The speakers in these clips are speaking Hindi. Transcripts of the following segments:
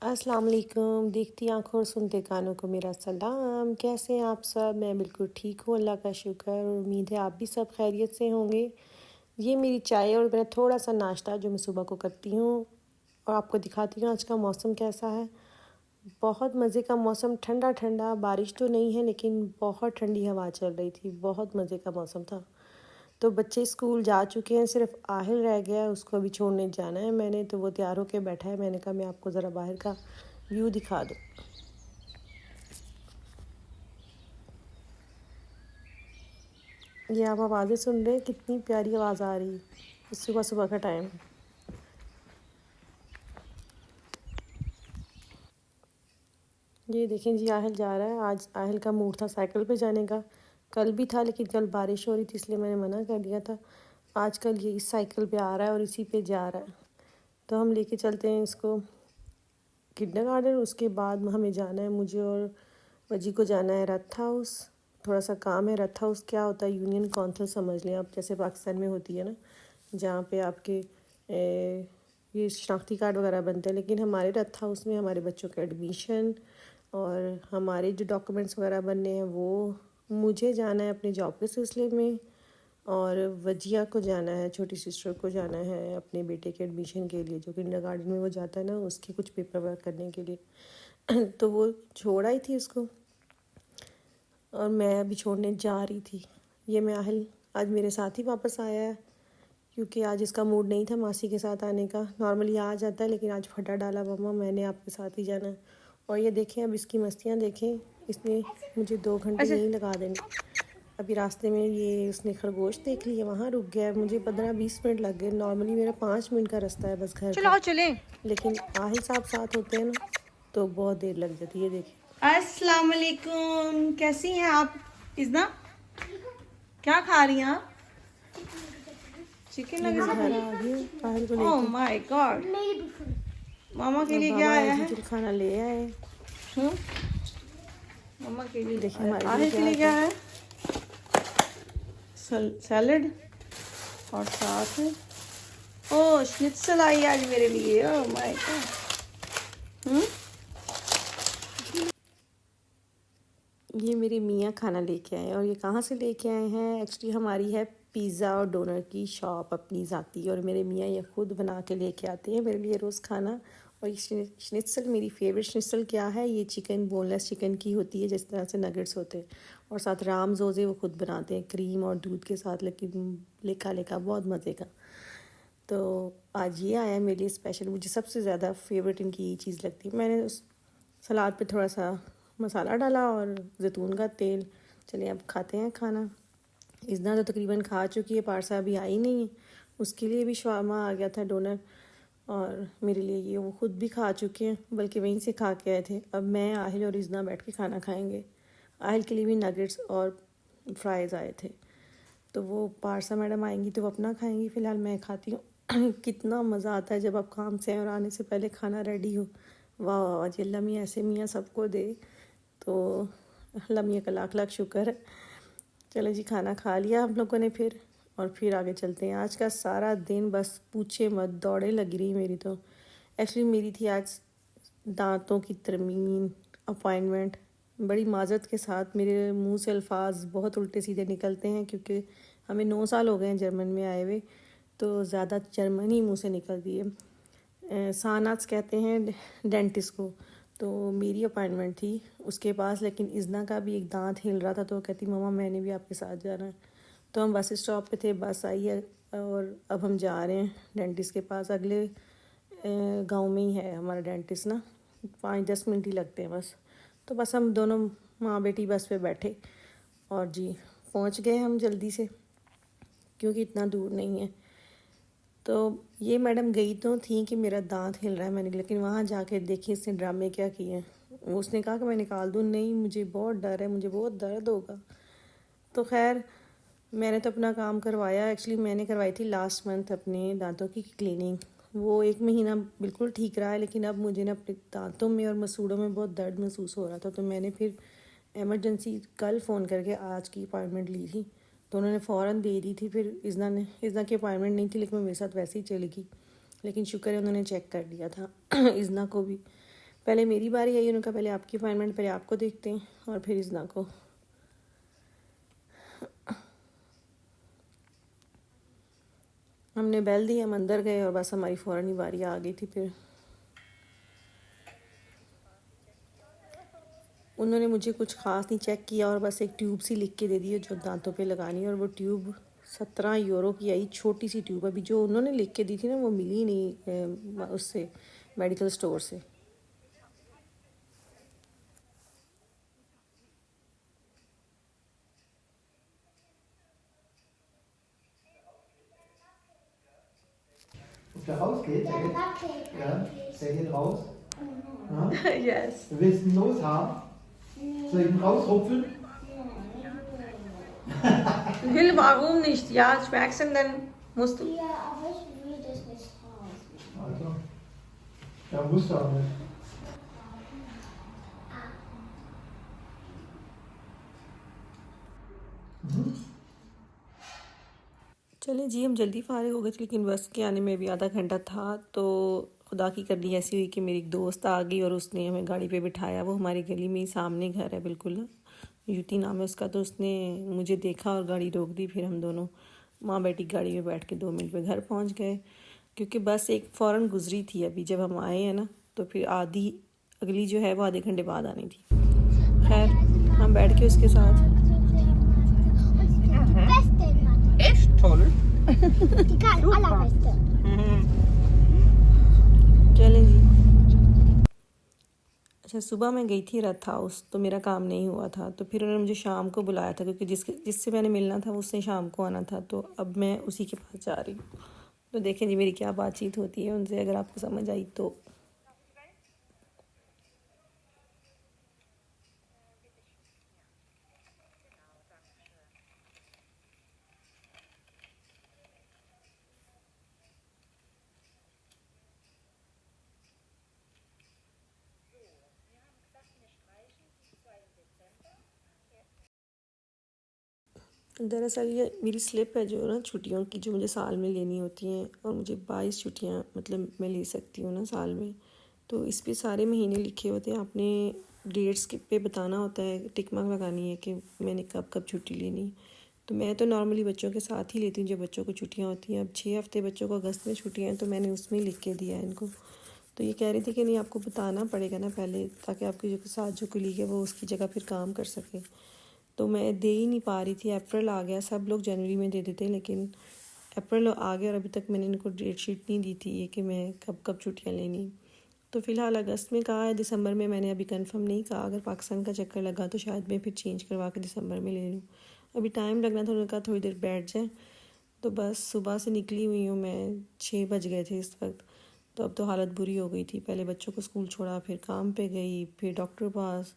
अस्सलाम वालेकुम। देखती आंखों और सुनते कानों को मेरा सलाम। कैसे हैं आप सब? मैं बिल्कुल ठीक हूँ, अल्लाह का शुक्र, और उम्मीद है आप भी सब खैरियत से होंगे। ये मेरी चाय और मेरा थोड़ा सा नाश्ता जो मैं सुबह को करती हूँ, और आपको दिखाती हूँ आज का मौसम कैसा है। बहुत मज़े का मौसम, ठंडा ठंडा, बारिश तो नहीं है लेकिन बहुत ठंडी हवा चल रही थी, बहुत मज़े का मौसम था। तो बच्चे स्कूल जा चुके हैं, सिर्फ आहिल रह गया है, उसको अभी छोड़ने जाना है मैंने। तो वो तैयार होके बैठा है, मैंने कहा मैं आपको ज़रा बाहर का व्यू दिखा दूँ। ये आप आवाज़ें सुन रहे हैं, कितनी प्यारी आवाज़ आ रही है सुबह सुबह का टाइम। ये देखें जी, आहिल जा रहा है। आज आहिल का मूड था साइकिल पे जाने का, कल भी था लेकिन कल बारिश हो रही थी इसलिए मैंने मना कर दिया था। आजकल ये इस साइकिल पे आ रहा है और इसी पे जा रहा है। तो हम लेके चलते हैं इसको किंडरगार्टन। उसके बाद हमें जाना है, मुझे और वजी को जाना है रथ हाउस। थोड़ा सा काम है। रथ हाउस क्या होता है? यूनियन काउंसिल समझ लें आप, जैसे पाकिस्तान में होती है ना, जहाँ पे आपके ये शनाख्ती कार्ड वगैरह बनते हैं। लेकिन हमारे रथ हाउस में हमारे बच्चों के एडमिशन और हमारे जो डॉक्यूमेंट्स वगैरह बनने हैं, वो मुझे जाना है अपने जॉब के सिलसिले में, और वजिया को जाना है, छोटी सिस्टर को जाना है अपने बेटे के एडमिशन के लिए, जो किंडरगार्टन में वो जाता है ना, उसके कुछ पेपर वर्क करने के लिए। तो वो छोड़ आई थी उसको, और मैं अभी छोड़ने जा रही थी। ये माहिल आज मेरे साथ ही वापस आया है, क्योंकि आज इसका मूड नहीं था मासी के साथ आने का। नॉर्मली आ जाता है लेकिन आज फटा डाला, मम्मा मैंने आपके साथ ही जाना है। और ये देखें, अब इसकी मस्तियाँ देखें, इसने मुझे 2 घंटे यहीं लगा देने। अभी रास्ते में ये उसने खरगोश देख लिया, वहाँ रुक गया है। मुझे 15-20 मिनट लग गए। नॉर्मली मेरा 5 मिनट का रास्ता है बस घर चलो का, आओ चलें। लेकिन आहिल साहब साथ होते हैं ना तो बहुत देर लग जाती है। देखें, अस्सलाम वालेकुम, कैसी हैं आप? इज़ना क्या खा रही हैं आप? चिकन मैं बस नगेट्स खा घर रही आ गई हूँ आहिल को हैं? ओह लेके। My God. मामा के और लिए क्या बाबा आया एज है? यूजुअल खाना ले आए। हम्म, मामा के लिए देखिए हमारे लिए आहिर के क्या लिए आता क्या है। है? सैलड और साथ में ओह श्निट्सल आई है आज मेरे लिए। Oh my God. ये मेरे मियाँ खाना लेके आए हैं, और ये कहाँ से लेके आए हैं? एक्चुअली हमारी है पिज़्ज़ा और डोनर की शॉप अपनी ज़ाती, और मेरे मियाँ ये खुद बना के लेके आते हैं मेरे लिए रोज़ खाना। और ये शनित्सल मेरी फेवरेट शनित्सल क्या है? ये चिकन, बोनलेस चिकन की होती है, जिस तरह से नगेट्स होते हैं, और साथ राम जोजे वो खुद बनाते हैं क्रीम और दूध के साथ, लेकिन लेका लेका बहुत मज़े का। तो आज ये आया है मेरे लिए स्पेशल। मुझे सबसे ज़्यादा फेवरेट इनकी ये चीज़ लगती है। मैंने उस सलाद पे थोड़ा सा मसाला डाला और ज़ैतून का तेल। चलिए अब खाते हैं खाना। इतना तो तकरीबन खा चुकी है, पारसा अभी आई नहीं है, उसके लिए भी शवारमा आ गया था डोनर, और मेरे लिए ये वो खुद भी खा चुके हैं, बल्कि वहीं से खा के आए थे। अब मैं, आहिल और इजना बैठ के खाना खाएंगे। आहिल के लिए भी नगेट्स और फ्राइज़ आए थे, तो वो पारसा मैडम आएंगी तो वो अपना खाएंगी, फ़िलहाल मैं खाती हूँ। कितना मज़ा आता है जब आप काम से और आने से पहले खाना रेडी हो। वाह वाह वाह जी, अल्लाह मियाँ ऐसे मियाँ सबको दे। तो अल्लाह मियाँ का लाख लाख शुक्र है। चलो जी, खाना खा लिया हम लोगों ने फिर, और फिर आगे चलते हैं। आज का सारा दिन बस पूछे मत, दौड़े लगी रही मेरी तो। एक्चुअली मेरी थी आज दांतों की तरमीम अपॉइंटमेंट। बड़ी माजरत के साथ मेरे मुंह से अल्फाज बहुत उल्टे सीधे निकलते हैं, क्योंकि हमें 9 साल हो गए हैं जर्मन में आए हुए, तो ज़्यादा जर्मन ही मुँह से निकलती है। सानास कहते हैं डेंटिस्ट को। तो मेरी अपॉइंटमेंट थी उसके पास, लेकिन इज़ना का भी एक दांत हिल रहा था, तो वो कहती मम्मा मैंने भी आपके साथ जाना है। तो हम बस स्टॉप पे थे, बस आई है, और अब हम जा रहे हैं डेंटिस्ट के पास। अगले गांव में ही है हमारा डेंटिस्ट ना, 5-10 मिनट ही लगते हैं बस। तो बस हम दोनों माँ बेटी बस पे बैठे, और जी पहुँच गए हम जल्दी से, क्योंकि इतना दूर नहीं है। तो ये मैडम गई तो थी कि मेरा दांत हिल रहा है, मैंने, लेकिन वहाँ जाके देखी इसने ड्रामे क्या किए हैं। उसने कहा कि मैं निकाल दूँ, नहीं मुझे बहुत डर है, मुझे बहुत दर्द होगा। तो खैर मैंने तो अपना काम करवाया। एक्चुअली मैंने करवाई थी लास्ट मंथ अपने दांतों की क्लीनिंग। वो 1 महीना बिल्कुल ठीक रहा है, लेकिन अब मुझे ना अपने दांतों में और मसूड़ों में बहुत दर्द महसूस हो रहा था। तो मैंने फिर एमरजेंसी कल फ़ोन करके आज की अपॉइंटमेंट ली थी, तो उन्होंने फ़ौरन दे दी थी। फिर इज़ना की अपॉइंटमेंट नहीं थी, लेकिन वो मेरे साथ वैसे ही चली गई, लेकिन शुक्र है उन्होंने चेक कर लिया था इज़ना को भी। पहले मेरी बारी आई, उन्होंने कहा पहले आपकी अपॉइंटमेंट, पहले आपको देखते हैं और फिर इज़्ना को। हमने बेल दी, हम अंदर गए और बस हमारी फ़ौरन ही बारी आ गई थी। फिर उन्होंने मुझे कुछ ख़ास नहीं चेक किया और बस एक ट्यूब सी लिख के दे दी है जो दांतों पे लगानी है, और वो ट्यूब 17 यूरो की आई, छोटी सी ट्यूब। अभी जो उन्होंने लिख के दी थी ना वो मिली नहीं उससे, मेडिकल स्टोर से। Ob der rausgeht? Der wackelt Ja, eigentlich. der geht raus. Ja. Yes Du willst ihn loshaben? Soll ich ihn rausrupfen? will warum nicht? Ja, schmeckst du dann musst du. Ja, aber ich will das nicht raus. Also. Ja, musst du auch nicht. चले जी, हम जल्दी फारिग हो गए थे, लेकिन बस के आने में भी आधा घंटा था। तो खुदा की करनी ऐसी हुई कि मेरी एक दोस्त आ गई और उसने हमें गाड़ी पे बिठाया। वो हमारी गली में ही सामने घर है बिल्कुल, युति नाम है उसका। तो उसने मुझे देखा और गाड़ी रोक दी। फिर हम दोनों माँ बेटी गाड़ी में बैठ के 2 मिनट में घर पहुँच गए, क्योंकि बस एक फ़ौरन गुजरी थी अभी जब हम आए हैं ना। तो फिर आधी अगली जो है वो आधे घंटे बाद आनी थी। खैर हम बैठ के उसके साथ Die beste, Mann. Echt toll. Die allerbeste. चलें जी। अच्छा, सुबह मैं गई थी रथ हाउस, तो मेरा काम नहीं हुआ था। तो फिर उन्होंने मुझे शाम को बुलाया था, क्योंकि जिससे मैंने मिलना था उसने शाम को आना था। तो अब मैं उसी के पास जा रही हूँ। तो देखें जी मेरी क्या बातचीत होती है उनसे, अगर आपको समझ आई तो। दरअसल ये मेरी स्लिप है जो ना छुट्टियों की, जो मुझे साल में लेनी होती हैं, और मुझे 22 छुट्टियाँ मतलब मैं ले सकती हूँ ना साल में। तो इस पे सारे महीने लिखे होते हैं, आपने डेट्स के पे बताना होता है, टिक मार्क लगानी है कि मैंने कब कब छुट्टी लेनी। तो मैं तो नॉर्मली बच्चों के साथ ही लेती हूँ जब बच्चों को छुट्टियाँ होती हैं। अब 6 हफ्ते बच्चों को अगस्त में छुट्टियाँ हैं, तो मैंने उसमें लिख के दिया है इनको। तो ये कह रही थी कि नहीं आपको बताना पड़ेगा ना पहले, ताकि आपके जो साथ जो कुलीग है वो उसकी जगह फिर काम कर सके। तो मैं दे ही नहीं पा रही थी। अप्रैल आ गया, सब लोग जनवरी में दे देते हैं, लेकिन अप्रैल आ गया और अभी तक मैंने इनको डेट शीट नहीं दी थी ये कि मैं कब कब छुट्टियाँ लेनी। तो फ़िलहाल अगस्त में कहा है, दिसंबर में मैंने अभी कंफर्म नहीं कहा। अगर पाकिस्तान का चक्कर लगा तो शायद मैं फिर चेंज करवा के दिसंबर में ले लूँ। अभी टाइम लगना था, उन्होंने कहा थोड़ी देर बैठ जाए। तो बस सुबह से निकली हुई हूँ मैं, 6 बज गए थे इस वक्त। तो अब तो हालत बुरी हो गई थी। पहले बच्चों को स्कूल छोड़ा, फिर काम पे गई, फिर डॉक्टर पास।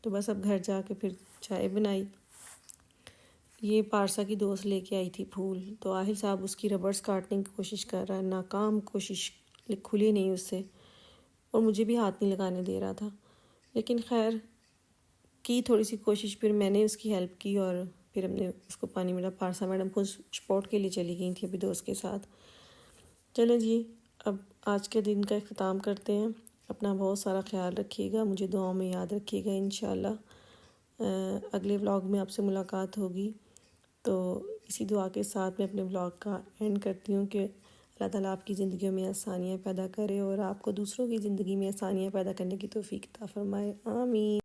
तो बस अब घर जाके फिर चाय बनाई। ये पारसा की दोस्त लेके आई थी फूल, तो आहिल साहब उसकी रबर्स काटने की कोशिश कर रहा है, नाकाम कोशिश, खुली नहीं उससे, और मुझे भी हाथ नहीं लगाने दे रहा था। लेकिन खैर की थोड़ी सी कोशिश, फिर मैंने उसकी हेल्प की और फिर हमने उसको पानी मिला। पारसा मैडम को स्पोर्ट के लिए चली गई थी अभी दोस्त के साथ। चलो जी, अब आज के दिन का इख्तिताम करते हैं। अपना बहुत सारा ख्याल रखिएगा, मुझे दुआओं में याद रखिएगा। इंशाल्लाह अगले व्लॉग में आपसे मुलाकात होगी। तो इसी दुआ के साथ मैं अपने व्लॉग का एंड करती हूँ कि अल्लाह ताला आपकी ज़िंदगियों में आसानियाँ पैदा करे और आपको दूसरों की ज़िंदगी में आसानियाँ पैदा करने की तौफीक अता फरमाए। आमीन।